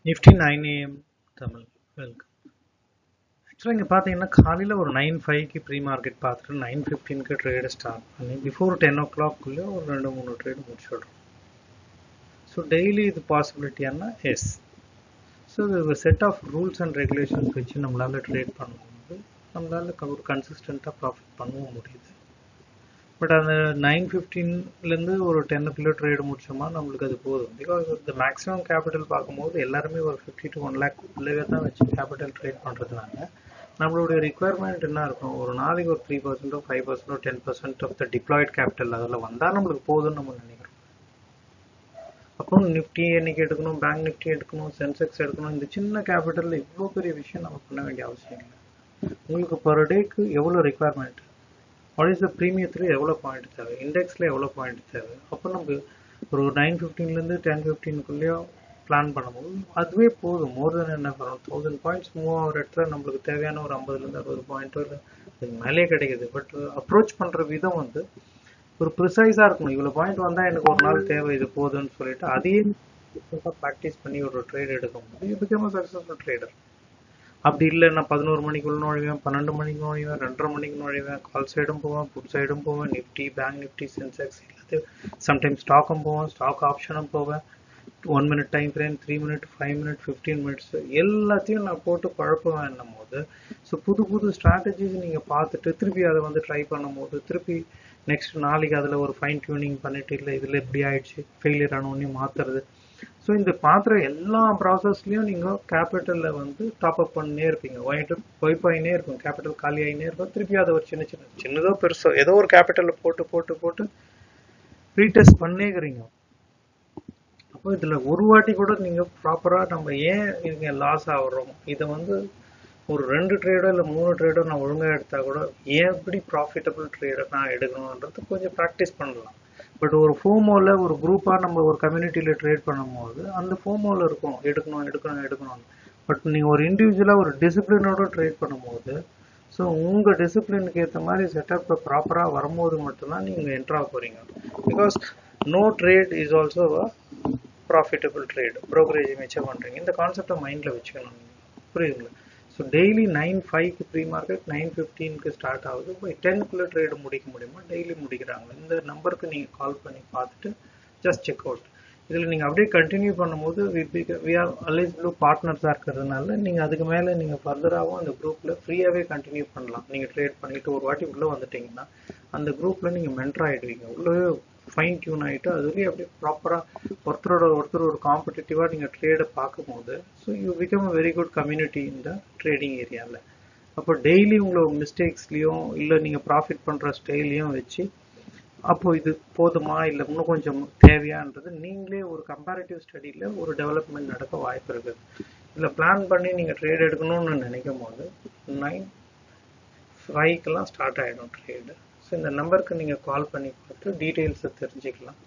Nifty 9 AM Tamil. Welcome. ஆக்சுவலாக இங்கே பார்த்தீங்கன்னா காலையில் ஒரு 9:05க்கு ப்ரீ மார்க்கெட் பார்த்துட்டு 9:15க்கு ட்ரேடை ஸ்டார்ட் பண்ணி பிஃபோர் 10 o'clock ஒரு 2-3 ட்ரேடு முடிச்சுடுறோம். ஸோ டெய்லி இது பாசிபிலிட்டியானா எஸ். ஸோ இது set of rules and regulations வச்சு நம்மளால் ட்ரேட் பண்ணும்போது நம்மளால் ஒரு கன்சிஸ்டண்ட்டாக ப்ராஃபிட் பண்ணவும் முடியுது. பட் அந்த 9:15லேருந்து ஒரு 10 ட்ரேடு முடிச்சோமா நம்மளுக்கு அது போதும். பிகாஸ் இந்த மேக்ஸிமம் கேபிட்டல் பார்க்கும்போது எல்லாருமே ஒரு 50 to 1 lakh உள்ளவே தான் வச்சு கேபிட்டல் ட்ரேட் பண்ணுறதுனால நம்மளுடைய ரிக்குவயர்மெண்ட் என்ன இருக்கும், ஒரு நாளைக்கு ஒரு 3% 5% 10% ஆஃப் த டிப்ளாய்ட் கேபிட்டல் அதில் வந்தால் நம்மளுக்கு போதும்னு நம்ம நினைக்கிறோம். அப்போ நிஃப்டி என்னைக்கு எடுக்கணும், பேங்க் நிஃப்டி எடுக்கணும், சென்செக்ஸ் எடுக்கணும், இந்த சின்ன கேபிட்டலில் இவ்வளோ பெரிய விஷயம் நம்ம பண்ண வேண்டிய அவசியம் இல்லை. உங்களுக்கு பர் டேக்கு எவ்வளோ ரிக்குவயர்மெண்ட், வாட் இஸ் த ப்ரீமியத்தில் எவ்வளோ பாயிண்ட் தேவை, இண்டெக்ஸில் எவ்வளோ பாயிண்ட் தேவை, அப்போ நம்ம ஒரு 9:15லேருந்து 10:15க்குள்ளேயோ பிளான் பண்ணும்போது அதுவே போதும். மோர் தென் என்ன வரும், 1000 பாயிண்ட்ஸ் மூவ் ஆகிற இடத்துல நம்மளுக்கு தேவையான ஒரு 50லேருந்து 60 பாயிண்ட்டோ இல்லை இதுக்கு மேலே கிடைக்குது. பட் அப்ரோச் பண்ணுற விதம் ஒரு ப்ரிசைஸாக இருக்கணும். இவ்வளோ பாயிண்ட் வந்தால் எனக்கு ஒரு நாள் தேவை, இது போதும்னு சொல்லிட்டு அதையே ப்ராக்டிஸ் பண்ணி ஒரு ட்ரேட் எடுக்கும்போது இது பிகம் சக்ஸஸ்ஃபுல் ட்ரேடர். அப்படி இல்லை, நான் 11 மணிக்குள்ள நுழைவேன், 12 மணிக்கு நுழைவேன், 2:30 மணிக்கு நுழைவேன், கால் சைடும் போவேன், புட் சைடும் போவேன், நிஃப்டி பேங்க் நிஃப்டி சென்செக்ஸ் எல்லாத்தையும், சம்டைம்ஸ் ஸ்டாக்கும் போவேன், ஸ்டாக் ஆப்ஷனும் போவேன், 1 minute time frame, 3 minutes 5 minutes 15 minutes எல்லாத்தையும் நான் போட்டு குழப்பம் என்னும் போது ஸோ புது ஸ்ட்ராட்டஜிஸ் நீங்கள் பார்த்துட்டு திருப்பி அதை ட்ரை பண்ணும் போது திருப்பி நெக்ஸ்ட் நாளைக்கு அதில் ஒரு ஃபைன் டியூனிங் பண்ணிட்டு இல்லை இதில் எப்படி ஆயிடுச்சு ஃபெயிலியர் ஆனோடனே மாற்றுறது. ஸோ இந்த பாத்திர எல்லா ப்ராசஸ்லையும் நீங்கள் கேபிட்டலில் டாப் அப் பண்ணினே இருப்பீங்க, ஒய்பாயினே இருக்கும், கேபிட்டல் காலி ஆகினே இருக்கும். திருப்பி அதை ஒரு சின்னதோ பெருசோ ஏதோ ஒரு கேபிட்டலில் போட்டு ரீடெஸ்ட் பண்ணிக்கிறீங்க. அப்போ இதில் ஒரு வாட்டி கூட நீங்கள் ப்ராப்பராக நம்ம ஏன் இங்கே லாஸ் ஆகிறோம், இதை ஒரு 2 ட்ரேடோ இல்லை 3 ட்ரேடோ நான் ஒழுங்காக எடுத்தால் கூட ஏன் எப்படி ப்ராஃபிட்டபிள் ட்ரேடை நான் எடுக்கணுன்றது கொஞ்சம் ப்ராக்டிஸ் பண்ணலாம். பட் ஒரு ஃபோமோவில் ஒரு குரூப்பாக நம்ம ஒரு கம்யூனிட்டியில் ட்ரேட் பண்ணும்போது அந்த ஃபோமோவில் இருக்கும் எடுக்கணும். பட் நீங்கள் ஒரு இண்டிவிஜுவலாக ஒரு டிசிப்ளினோட ட்ரேட் பண்ணும்போது ஸோ உங்கள் டிசிப்ளினுக்கு ஏற்ற மாதிரி செட்டப்பை ப்ராப்பராக வரும்போது மட்டும்தான் நீங்கள் என்ட்ராக போகிறீங்க. Because no trade is also a profitable trade. Brokerage மிச்சம் பண்ணுறீங்க, இந்த கான்செப்டை மைண்டில் வச்சுக்கணும். புரியுதுங்களா? ஸோ டெய்லி 9:05க்கு ப்ரீ மார்க்கெட், 9:15க்கு ஸ்டார்ட் ஆகுது. பை 10க்குள்ளே ட்ரேடு முடிக்க முடியுமா, டெய்லி முடிக்கிறாங்க. இந்த நம்பருக்கு நீங்கள் கால் பண்ணி பார்த்துட்டு ஜஸ்ட் செக் அவுட். இதில் நீங்கள் அப்படியே கண்டினியூ பண்ணும்போது வி ஆர் அலைஸ் ப்ளூ பார்ட்னர்ஸாக இருக்கிறதுனால நீங்கள் அதுக்கு மேலே நீங்கள் ஃபர்தராகவும் அந்த குரூப்பில் ஃப்ரீயாகவே கண்டினியூ பண்ணலாம். நீங்கள் ட்ரேட் பண்ணிவிட்டு ஒரு வாட்டி உள்ளே வந்துட்டிங்கன்னா அந்த குரூப்பில் நீங்கள் மென்டர் ஆகிடுவீங்க. உள்ளே ஃபைன் டியூன் ஆகிட்டு அதுலேயே அப்படியே ப்ராப்பராக ஒருத்தர் ஒரு காம்படிட்டிவாக நீங்கள் ட்ரேடை பார்க்கும்போது so you become a very good community இந்த ட்ரேடிங் ஏரியாவில். அப்போ டெய்லி உங்களோட மிஸ்டேக்ஸ்லேயும் இல்லை நீங்கள் ப்ராஃபிட் பண்ணுற ஸ்டைலையும் வச்சு அப்போது இது போதுமா இல்லை இன்னும் கொஞ்சம் தேவையான்றது நீங்களே ஒரு கம்பேரிட்டிவ் ஸ்டடியில் ஒரு டெவலப்மெண்ட் நடக்க வாய்ப்பு இருக்குது. இதில் பிளான் பண்ணி நீங்கள் ட்ரேட் எடுக்கணும்னு நினைக்கும் போது 9:05க்கெல்லாம் ஸ்டார்ட் ஆகிடும் ட்ரேடு. ஸோ இந்த நம்பருக்கு நீங்கள் கால் பண்ணி பார்த்து டீட்டெயில்ஸை தெரிஞ்சுக்கலாம்.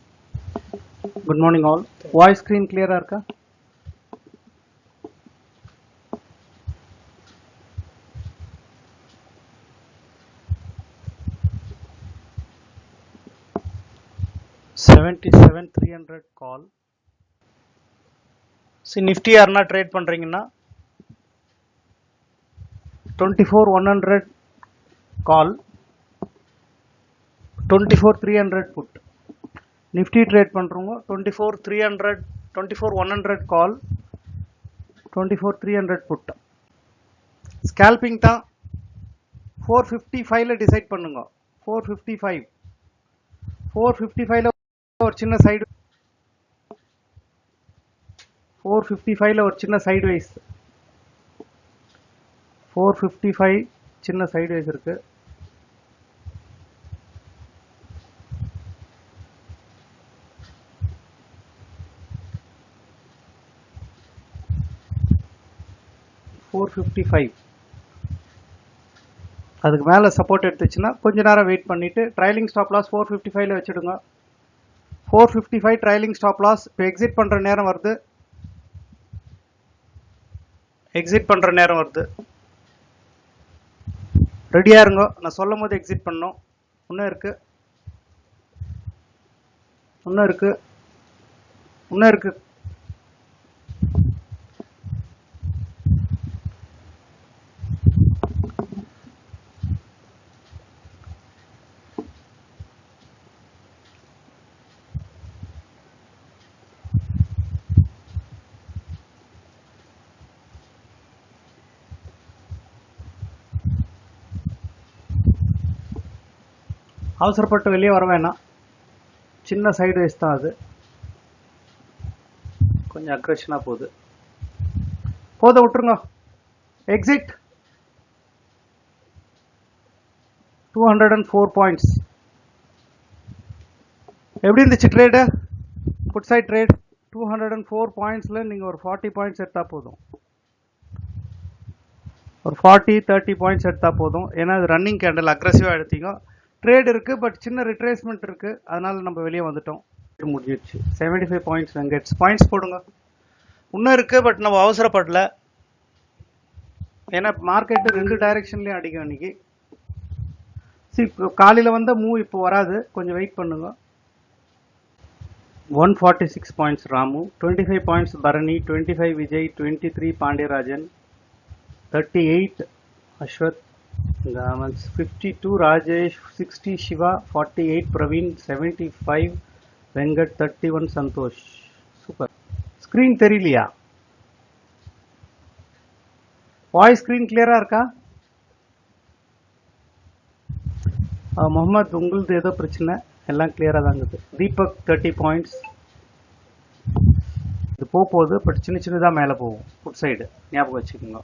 Good morning all. Voice screen கிளியராக இருக்கா? $77,300 கால். நிஃப்டி யாருன்னா ட்ரேட் பண்ணுறீங்கன்னா 24,100 கால், 24,300 புட். நிஃப்டி ட்ரேட் பண்ணுறவங்க 24,100 கால், 24,300 புட். ஸ்கேல்பிங் தான் 455ல டிசைட் பண்ணுங்க. 455ல ஒரு சின்ன சைடு, 455ல ஒரு சின்ன சைட்வைஸ், 455 சின்ன சைட்வைஸ் இருக்கு. அதுக்கு மேலே சப்போர்ட் எடுத்துச்சுன்னா கொஞ்ச நேரம் வெயிட் பண்ணிட்டு ட்ரைலிங் ஸ்டாப் லாஸ் 455ல வச்சுடுங்க. 455 ட்ரைலிங் ஸ்டாப் லாஸ். இப்போ எக்ஸிட் பண்ணுற நேரம் வருது, ரெடியாக இருங்க. நான் சொல்லும் போது எக்ஸிட் பண்ணோம். இன்னும் இருக்கு. அவசரப்பட்டு வெளியே வர வேணாம். சின்ன சைடு வேஸ் தான் அது, கொஞ்சம் அக்ரெஷனாக போகுது. விட்டுருங்க. Exit 204 points. எப்படி இருந்துச்சு ட்ரேடு? புட் சைட் ட்ரேட் 204 பாயிண்ட்ஸில் நீங்கள் ஒரு 40 பாயிண்ட்ஸ் எடுத்தால் போதும். ஒரு 40-30 பாயிண்ட்ஸ் எடுத்தால் போதும். ஏன்னா அது ரன்னிங் கேண்டில் அக்ரெசிவாக எடுத்தீங்க. ட்ரேட் இருக்குது, பட் சின்ன ரிட்ரேஸ்மெண்ட் இருக்குது, அதனால நம்ம வெளியே வந்துட்டோம். முடிஞ்சிடுச்சு. 75 பாயிண்ட்ஸ் வெங்கட்ஸ். பாயிண்ட்ஸ் போடுங்க. இன்னும் இருக்குது, பட் நம்ம அவசரப்படல. ஏன்னா மார்க்கெட்டு 2 டைரெக்ஷன்லேயும் அடிக்கும் அன்றைக்கி. காலையில் வந்த மூவ் இப்போ வராது, கொஞ்சம் வெயிட் பண்ணுங்க. 146 points Ramu, 25 points Bharani, 25 Vijay, 23 Pandiarajan, 38 Ashwath Gamans, 52 Rajesh, 60 Shiva, 48 Praveen, 75 Venkat, 31 Santosh. Super. Screen தெரியலையா? வாய்ஸ் ஸ்க்ரீன் கிளியரா இருக்கா? முகமது, உங்களுது ஏதோ பிரச்சனை, எல்லாம் கிளியரா தான் இருக்குது. தீபக் 30 பாயிண்ட்ஸ். இது போகுது, பட் சின்ன சின்னதாக மேலே போகும். ஃபுட் சைடு ஞாபகம் வச்சுக்கோங்க.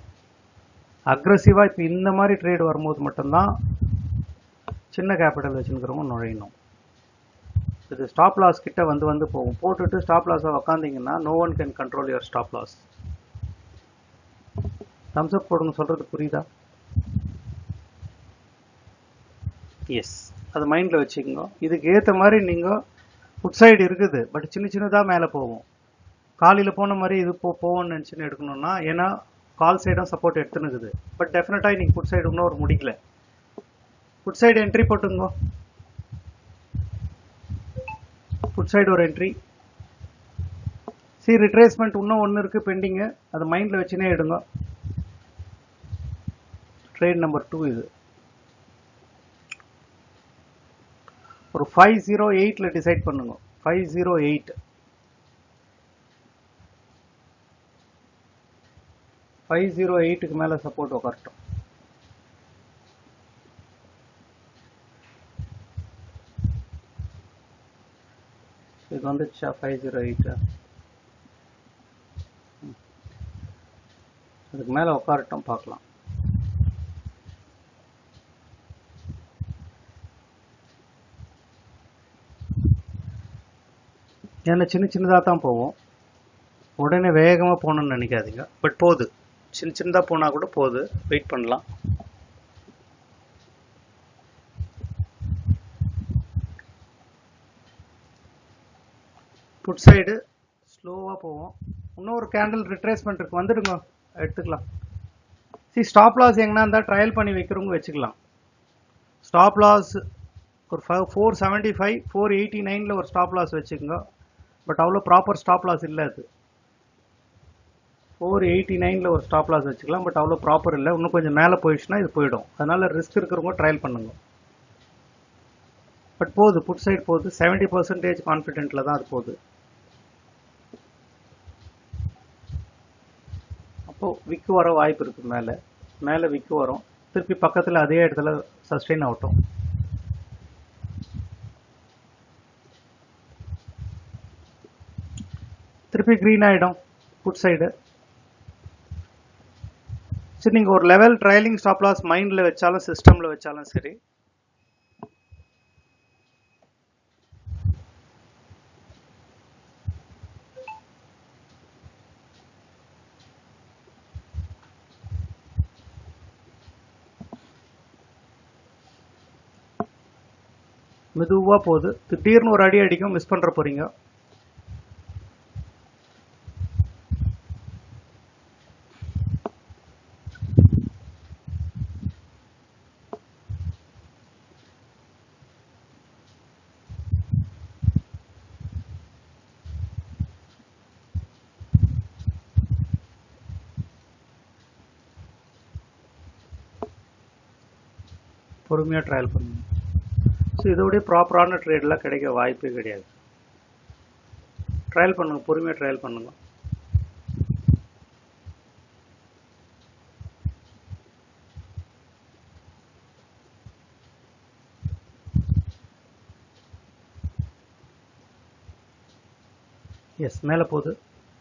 அக்ரெசிவாக இப்போ இந்த மாதிரி ட்ரேட் வரும்போது மட்டும்தான் சின்ன கேபிட்டல் வச்சுருக்கிறவங்க நுழையணும். இது ஸ்டாப் லாஸ் கிட்ட வந்து போகும். போட்டுட்டு ஸ்டாப் லாஸை உக்காந்திங்கன்னா no one can control your stop loss. Thumbs up போடுங்க, சொல்கிறது புரியுதா? எஸ், அது மைண்டில் வச்சுக்கோங்க. இதுக்கு ஏற்ற மாதிரி நீங்கள் ஃபுட் சைடு இருக்குது, பட் சின்ன சின்னதாக மேலே போகும். காலையில் போன மாதிரி இது போவோம்னு நினச்சின்னு எடுக்கணும்னா, ஏன்னா கால் சைடும் சப்போர்ட் எடுத்துனுக்குது, பட் டெஃபினட்டாக நீங்கள் ஃபுட் சைடு இன்னும் ஒரு முடிக்கல. ஃபுட் சைடு என்ட்ரி போட்டுங்க. ஃபுட் சைடு ஒரு என்ட்ரி. ரிட்ரேஸ்மெண்ட் இன்னும் ஒன்று இருக்குது பெண்டிங்கு, அதை மைண்டில் வச்சுனே எடுங்க. ட்ரேட் நம்பர் 2 இது. ஒரு 508ல டிசைட் பண்ணுங்க. 508 508க்கு மேலே சப்போர்ட் உட்காரட்டும். இது வந்துச்சா? 508 அதுக்கு மேலே உட்காரட்டும், பார்க்கலாம். ஏன்னா சின்ன சின்னதாக தான் போவோம், உடனே வேகமாக போகணுன்னு நினைக்காதீங்க. பட் போகுது, சின்ன சின்னதாக போனால் கூட போகுது, வெயிட் பண்ணலாம். புட் சைடு ஸ்லோவாக போவோம். இன்னொரு கேண்டில் ரிட்ரேஸ்மெண்ட் இருக்கு, வந்துடுங்க, எடுத்துக்கலாம். ஸ்டாப் லாஸ் எங்கன்னா இருந்தால் ட்ரையல் பண்ணி வைக்கிறவங்க வச்சுக்கலாம். ஸ்டாப் லாஸ் ஒரு 475 489ல ஒரு ஸ்டாப் லாஸ் வச்சுக்கோங்க. பட் அவ்வளோ ப்ராப்பர் ஸ்டாப் லாஸ் இல்லை. அது 489ல ஒரு ஸ்டாப் லாஸ் வச்சுக்கலாம், பட் அவ்வளோ ப்ராப்பர் இல்லை. இன்னும் கொஞ்சம் மேலே போயிடுச்சுன்னா இது போயிடும். அதனால ரிஸ்க் இருக்கிறவங்க ட்ரையல் பண்ணுங்க. பட் போகுது, புட் சைடு போகுது. 70% கான்ஃபிடென்ட்ல தான் அது போகுது. அப்போது விக்கு வர வாய்ப்பு இருக்குது. மேலே விக்கு வரும், திருப்பி பக்கத்தில் அதே இடத்துல சஸ்டெயின் ஆகட்டும். திருப்பி க்ரீன் ஆகிடும் புட் சைடு. சரி, நீங்கள் ஒரு லெவல் ட்ரையலிங் ஸ்டாப் லாஸ் மைண்டில் வச்சாலும் சிஸ்டமில் வச்சாலும் சரி, மெதுவாக போகுது. திடீர்னு ஒரு அடி அடிக்கும், மிஸ் பண்ணுற போகிறீங்க. பொறுமையாக ட்ரையல் பண்ணுங்க. ஸோ இதோடைய ப்ராப்பரான ட்ரேடெலாம் கிடைக்க வாய்ப்பே கிடையாது. ட்ரையல் பண்ணுங்கள், பொறுமையாக ட்ரையல் பண்ணுங்கள். எஸ் மேலே போகுது,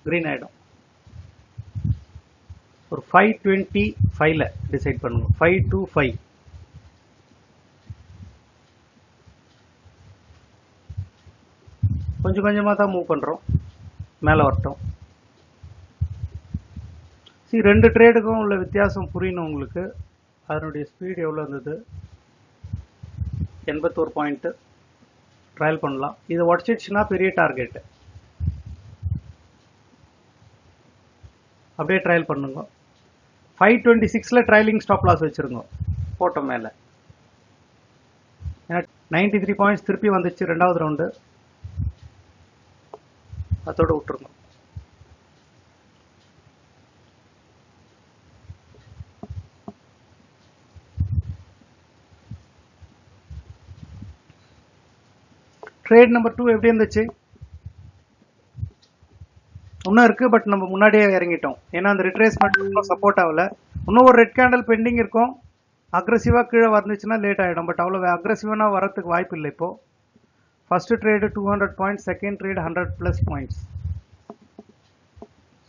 க்ரீன் ஆகிடும். ஒரு 525ல டிசைட் பண்ணுங்க. 525 கொஞ்சம் கொஞ்சமாக தான் மூவ் பண்ணுறோம், மேலே வரட்டும். சரி, ரெண்டு ட்ரேடுக்கும் உள்ள வித்தியாசம் புரியணும் உங்களுக்கு. அதனுடைய ஸ்பீடு எவ்வளோ இருந்தது? 81 பாயிண்ட்டு. ட்ரையல் பண்ணலாம். இதை உடச்சிடுச்சுன்னா பெரிய டார்கெட்டு. அப்படியே ட்ரையல் பண்ணுங்க. 526ல ட்ரையலிங் ஸ்டாப் லாஸ் வச்சுருங்க போட்டோ மேலே. ஏன்னா 93 பாயிண்ட்ஸ் திருப்பி வந்துச்சு ரெண்டாவது ரவுண்டு, அதோடு விட்டுருங்க. ட்ரேட் நம்பர் 2 எப்படி இருந்துச்சு? இன்னும் இருக்கு, பட் நம்ம முன்னாடியே இறங்கிட்டோம். ஏன்னா அந்த ரிட்ரேஸ்மெண்ட் இன்னும் சப்போர்ட் ஆகல. இன்னும் ஒரு ரெட் கேண்டல் பெண்டிங் இருக்கும். அக்ரெசிவாக கீழே வந்துச்சுன்னா லேட் ஆகிடும். பட் அவ்வளோ அக்ரெசிவானா வரத்துக்கு வாய்ப்பு இல்லை. இப்போ first trade 200 points, second trade 100+ points.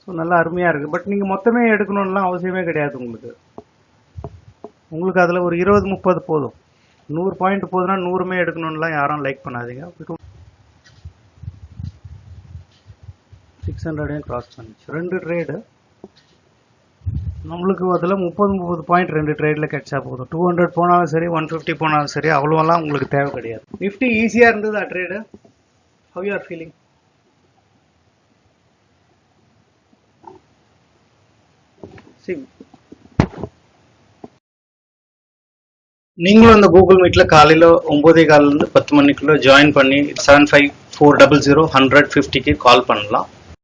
So நல்லா அருமையாக இருக்குது. பட் நீங்கள் மொத்தமே எடுக்கணும்லாம் அவசியமே கிடையாது. உங்களுக்கு அதில் ஒரு 20-30 போதும். 100 பாயிண்ட் போதுன்னா 100மே எடுக்கணும்லாம் யாரும் லைக் பண்ணாதீங்க. 600 கிராஸ் பண்ணிச்சு. ரெண்டு ட்ரேடு நம்மளுக்கு அதில் 30 பாயிண்ட் ரெண்டு ட்ரேடில் கிடைச்சா போதும். 200 போனாலும் சரி, 150 போனாலும் சரி, அவ்வளோலாம் உங்களுக்கு தேவை கிடையாது. நிஃப்டி ஈஸியாக இருந்தது trade. How you are feeling? நீங்களும் அந்த கூகுள் மீட்டில் காலையில் 9:15 10 மணிக்குள்ளே ஜாயின் பண்ணி 7540010050க்கு கால் பண்ணலாம்.